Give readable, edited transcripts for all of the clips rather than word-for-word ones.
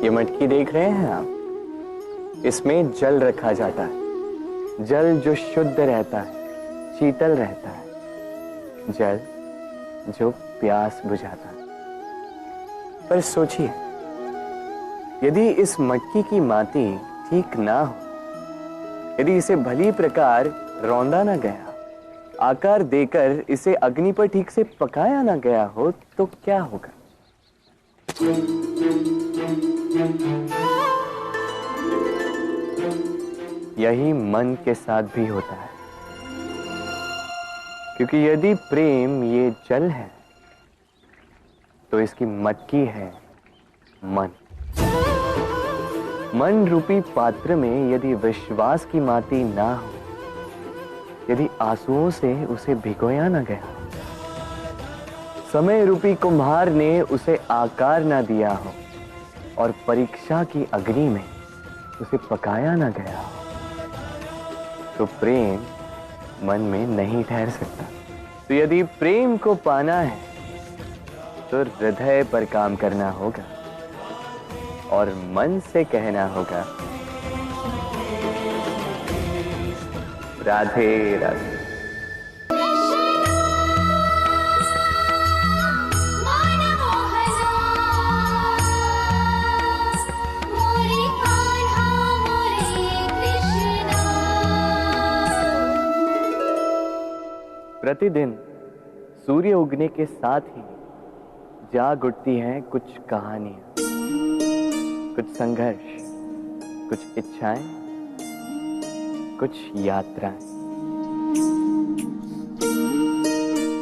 ये मटकी देख रहे हैं आप, इसमें जल रखा जाता है। जल जो शुद्ध रहता है, शीतल रहता है, जल जो प्यास बुझाता है। पर सोचिए, यदि इस मटकी की माटी ठीक ना हो, यदि इसे भली प्रकार रौंदा ना गया, आकार देकर इसे अग्नि पर ठीक से पकाया ना गया हो, तो क्या होगा? यही मन के साथ भी होता है, क्योंकि यदि प्रेम ये जल है, तो इसकी मटकी है मन। मन रूपी पात्र में यदि विश्वास की माटी ना हो, यदि आंसुओं से उसे भिगोया ना गया, समय रूपी कुम्हार ने उसे आकार ना दिया हो और परीक्षा की अग्नि में उसे पकाया ना गया हो, तो प्रेम मन में नहीं ठहर सकता। तो यदि प्रेम को पाना है, तो हृदय पर काम करना होगा और मन से कहना होगा, राधे राधे। प्रतिदिन सूर्य उगने के साथ ही जाग उठती हैं कुछ कहानियां, कुछ संघर्ष, कुछ इच्छाएं, कुछ यात्राएं।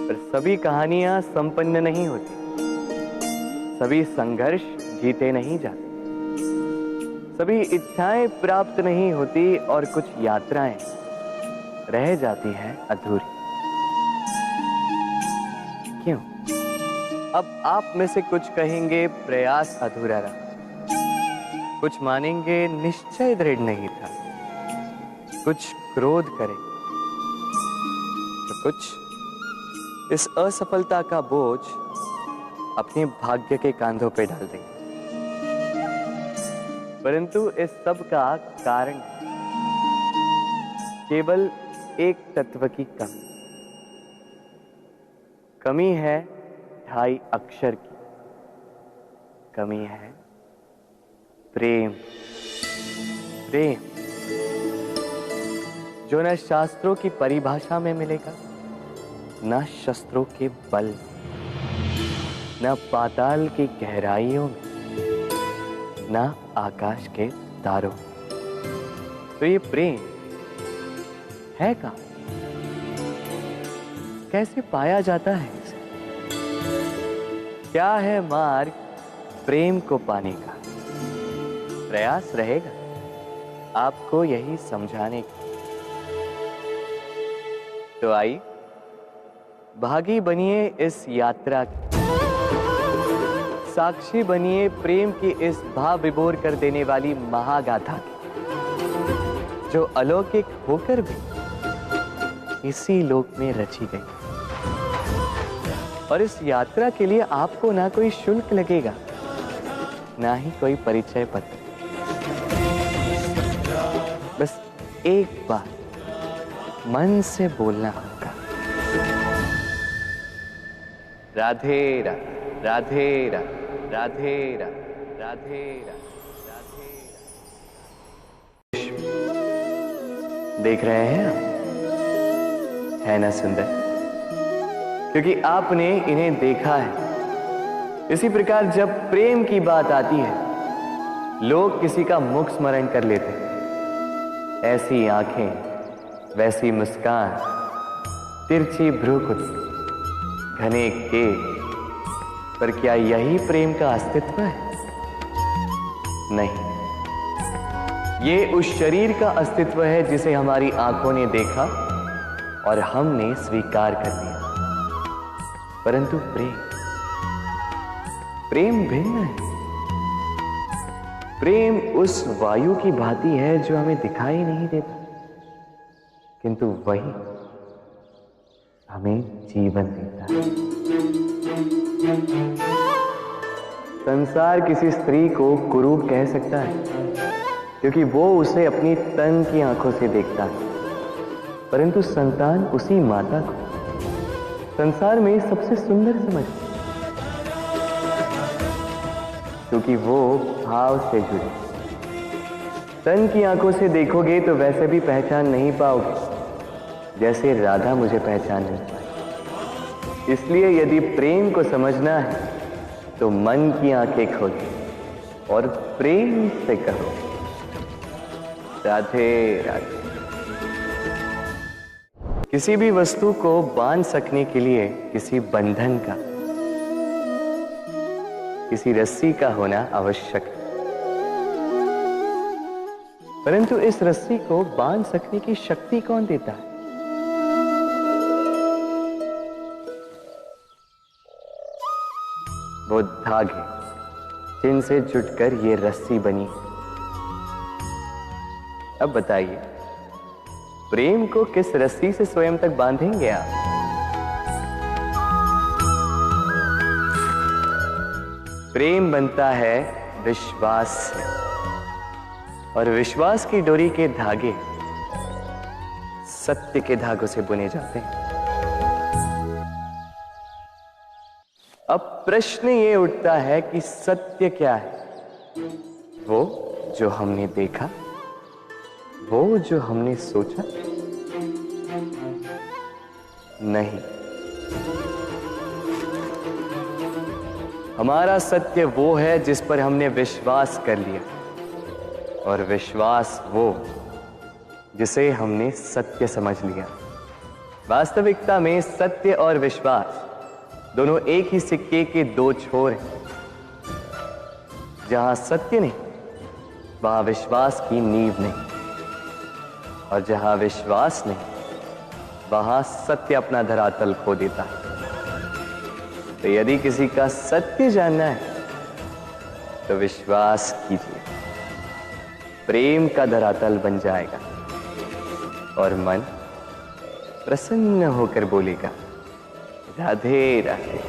पर सभी कहानियां संपन्न नहीं होती, सभी संघर्ष जीते नहीं जाते, सभी इच्छाएं प्राप्त नहीं होती और कुछ यात्राएं रह जाती हैं अधूरी। क्यों? अब आप में से कुछ कहेंगे प्रयास अधूरा रहा, कुछ मानेंगे निश्चय दृढ़ नहीं था, कुछ क्रोध करेंगे, तो कुछ इस असफलता का बोझ अपने भाग्य के कांधों पे डाल देंगे। परंतु इस सब का कारण केवल एक तत्व की कमी है, 2.5 अक्षर की कमी है, प्रेम। प्रेम जो न शास्त्रों की परिभाषा में मिलेगा, न शस्त्रों के बल, न पाताल की गहराइयों में, न आकाश के तारों। तो ये प्रेम है कहाँ? कैसे पाया जाता है इसे? क्या है मार्ग प्रेम को पाने का? प्रयास रहेगा आपको यही समझाने का। तो आइए भागी बनिए इस यात्रा की, साक्षी बनिए प्रेम की इस भाव विभोर कर देने वाली महागाथा की, जो अलौकिक होकर भी इसी लोक में रची गई। और इस यात्रा के लिए आपको ना कोई शुल्क लगेगा, ना ही कोई परिचय पत्र। बस एक बार मन से बोलना होगा, राधे राधे राधे राधे राधे राधे राधे राधे। देख रहे हैं आप, है ना सुंदर? क्योंकि आपने इन्हें देखा है। इसी प्रकार जब प्रेम की बात आती है, लोग किसी का मुख स्मरण कर लेते हैं। ऐसी आंखें, वैसी मुस्कान, तिरछी भ्रूकुटी, घने केश, पर क्या यही प्रेम का अस्तित्व है? नहीं, ये उस शरीर का अस्तित्व है जिसे हमारी आंखों ने देखा और हमने स्वीकार कर लिया। परंतु प्रेम भिन्न है। प्रेम उस वायु की भांति है जो हमें दिखाई नहीं देता, किंतु वही हमें जीवन देता है। संसार किसी स्त्री को कुरूप कह सकता है क्योंकि वो उसे अपनी तन की आंखों से देखता है, परंतु संतान उसी माता को संसार में सबसे सुंदर समझती है क्योंकि वो भाव से जुड़ी। तन की आंखों से देखोगे तो वैसे भी पहचान नहीं पाओगे जैसे राधा मुझे पहचान नहीं पाई। इसलिए यदि प्रेम को समझना है तो मन की आंखें खोलो और प्रेम से कहो राधे राधे। किसी भी वस्तु को बांध सकने के लिए किसी बंधन का, किसी रस्सी का होना आवश्यक है, परंतु इस रस्सी को बांध सकने की शक्ति कौन देता है? वो धागे जिनसे जुटकर ये रस्सी बनी। अब बताइए, प्रेम को किस रस्सी से स्वयं तक बांधेंगे आप? प्रेम बनता है विश्वास से, और विश्वास की डोरी के धागे सत्य के धागों से बुने जाते हैं। अब प्रश्न ये उठता है कि सत्य क्या है? वो जो हमने देखा, वो जो हमने सोचा? नहीं, हमारा सत्य वो है जिस पर हमने विश्वास कर लिया, और विश्वास वो जिसे हमने सत्य समझ लिया। वास्तविकता में सत्य और विश्वास दोनों एक ही सिक्के के दो छोर हैं। जहां सत्य नहीं वहां विश्वास की नींव नहीं, और जहां विश्वास नहीं वहां सत्य अपना धरातल खो देता है। तो यदि किसी का सत्य जानना है तो विश्वास कीजिए, प्रेम का धरातल बन जाएगा और मन प्रसन्न होकर बोलेगा राधे राधे।